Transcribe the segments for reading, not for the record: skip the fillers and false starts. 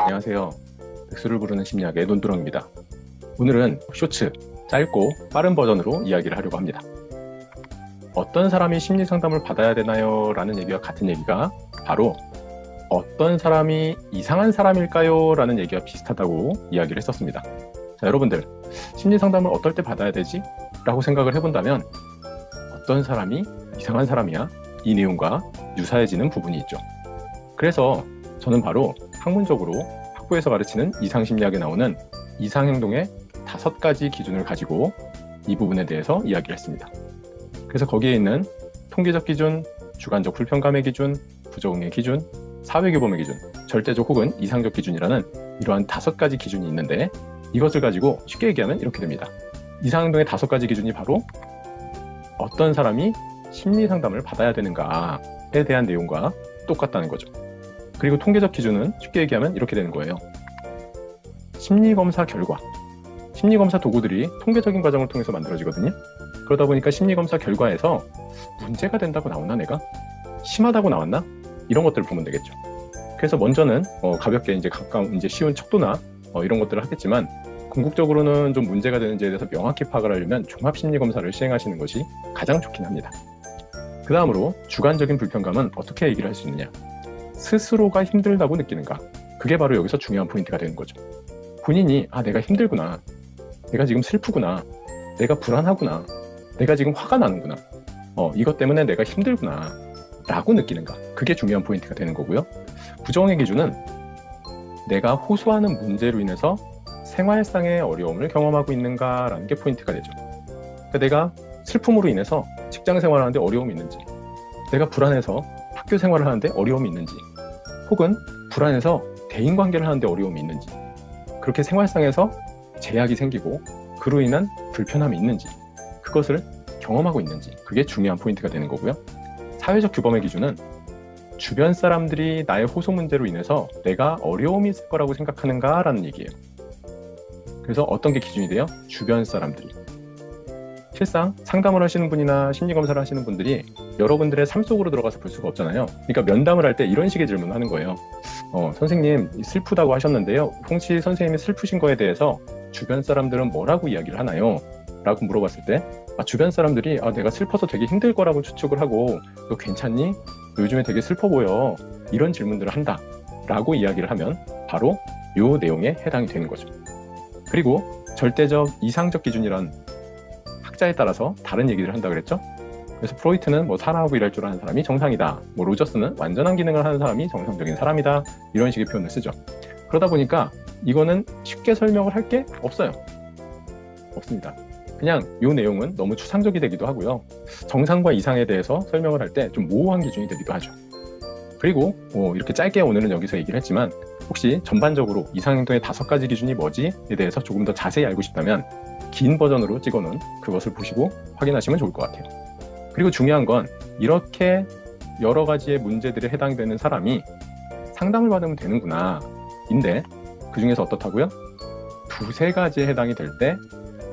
안녕하세요. 백수를 부르는 심리학의 논두렁입니다. 오늘은 쇼츠, 짧고 빠른 버전으로 이야기를 하려고 합니다. 어떤 사람이 심리 상담을 받아야 되나요? 라는 얘기와 같은 얘기가 바로 어떤 사람이 이상한 사람일까요? 라는 얘기와 비슷하다고 이야기를 했었습니다. 자, 여러분들, 심리 상담을 어떨 때 받아야 되지? 라고 생각을 해본다면 어떤 사람이 이상한 사람이야? 이 내용과 유사해지는 부분이 있죠. 그래서 저는 바로 학문적으로 학부에서 가르치는 이상심리학에 나오는 이상행동의 5가지 기준을 가지고 이 부분에 대해서 이야기를 했습니다. 그래서 거기에 있는 통계적 기준, 주관적 불편감의 기준, 부적응의 기준, 사회규범의 기준, 절대적 혹은 이상적 기준이라는 이러한 5가지 기준이 있는데 이것을 가지고 쉽게 얘기하면 이렇게 됩니다. 이상행동의 5가지 기준이 바로 어떤 사람이 심리 상담을 받아야 되는가에 대한 내용과 똑같다는 거죠. 그리고 통계적 기준은 쉽게 얘기하면 이렇게 되는 거예요. 심리검사 결과, 심리검사 도구들이 통계적인 과정을 통해서 만들어지거든요. 그러다 보니까 심리검사 결과에서 문제가 된다고 나오나 내가? 심하다고 나왔나? 이런 것들을 보면 되겠죠. 그래서 먼저는 가볍게 이제 가까운 이제 쉬운 척도나 이런 것들을 하겠지만 궁극적으로는 좀 문제가 되는지에 대해서 명확히 파악을 하려면 종합심리검사를 시행하시는 것이 가장 좋긴 합니다. 그 다음으로 주관적인 불편감은 어떻게 얘기를 할 수 있느냐? 스스로가 힘들다고 느끼는가? 그게 바로 여기서 중요한 포인트가 되는 거죠. 본인이 내가 힘들구나, 내가 지금 슬프구나, 내가 불안하구나, 내가 지금 화가 나는구나, 이것 때문에 내가 힘들구나 라고 느끼는가? 그게 중요한 포인트가 되는 거고요. 부정의 기준은 내가 호소하는 문제로 인해서 생활상의 어려움을 경험하고 있는가라는 게 포인트가 되죠. 그러니까 내가 슬픔으로 인해서 직장 생활을 하는데 어려움이 있는지, 내가 불안해서 학교 생활을 하는데 어려움이 있는지, 혹은 불안해서 대인관계를 하는데 어려움이 있는지, 그렇게 생활상에서 제약이 생기고 그로 인한 불편함이 있는지, 그것을 경험하고 있는지, 그게 중요한 포인트가 되는 거고요. 사회적 규범의 기준은 주변 사람들이 나의 호소 문제로 인해서 내가 어려움이 있을 거라고 생각하는가라는 얘기예요. 그래서 어떤 게 기준이 돼요? 주변 사람들이. 실상 상담을 하시는 분이나 심리검사를 하시는 분들이 여러분들의 삶 속으로 들어가서 볼 수가 없잖아요. 그러니까 면담을 할 때 이런 식의 질문을 하는 거예요. 선생님 슬프다고 하셨는데요. 혹시 선생님이 슬프신 거에 대해서 주변 사람들은 뭐라고 이야기를 하나요? 라고 물어봤을 때 주변 사람들이 내가 슬퍼서 되게 힘들 거라고 추측을 하고 너 괜찮니? 너 요즘에 되게 슬퍼 보여. 이런 질문들을 한다 라고 이야기를 하면 바로 이 내용에 해당이 되는 거죠. 그리고 절대적 이상적 기준이란 학자에 따라서 다른 얘기를 한다고 그랬죠. 그래서 프로이트는 사람하고 일할 줄 아는 사람이 정상이다. 로저스는 완전한 기능을 하는 사람이 정상적인 사람이다. 이런 식의 표현을 쓰죠. 그러다 보니까 이거는 쉽게 설명을 할 게 없어요. 없습니다. 그냥 이 내용은 너무 추상적이 되기도 하고요. 정상과 이상에 대해서 설명을 할 때 좀 모호한 기준이 되기도 하죠. 그리고 이렇게 짧게 오늘은 여기서 얘기를 했지만 혹시 전반적으로 이상행동의 5가지 기준이 뭐지에 대해서 조금 더 자세히 알고 싶다면 긴 버전으로 찍어놓은 그것을 보시고 확인하시면 좋을 것 같아요. 그리고 중요한 건 이렇게 여러 가지의 문제들에 해당되는 사람이 상담을 받으면 되는구나 인데 그 중에서 어떻다고요? 2-3가지에 해당이 될 때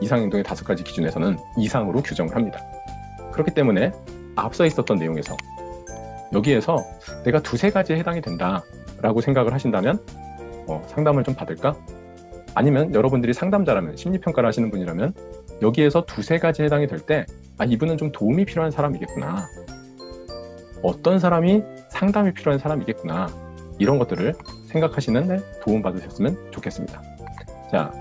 이상행동의 5가지 기준에서는 이상으로 규정을 합니다. 그렇기 때문에 앞서 있었던 내용에서 여기에서 내가 2-3가지에 해당이 된다 라고 생각을 하신다면 상담을 좀 받을까? 아니면 여러분들이 상담자라면 심리평가를 하시는 분이라면 여기에서 2-3가지에 해당이 될 때 이분은 좀 도움이 필요한 사람이겠구나, 어떤 사람이 상담이 필요한 사람이겠구나, 이런 것들을 생각하시는 도움받으셨으면 좋겠습니다. 자,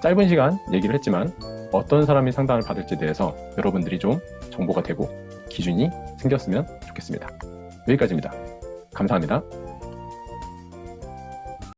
짧은 시간 얘기를 했지만 어떤 사람이 상담을 받을지에 대해서 여러분들이 좀 정보가 되고 기준이 생겼으면 좋겠습니다. 여기까지입니다. 감사합니다.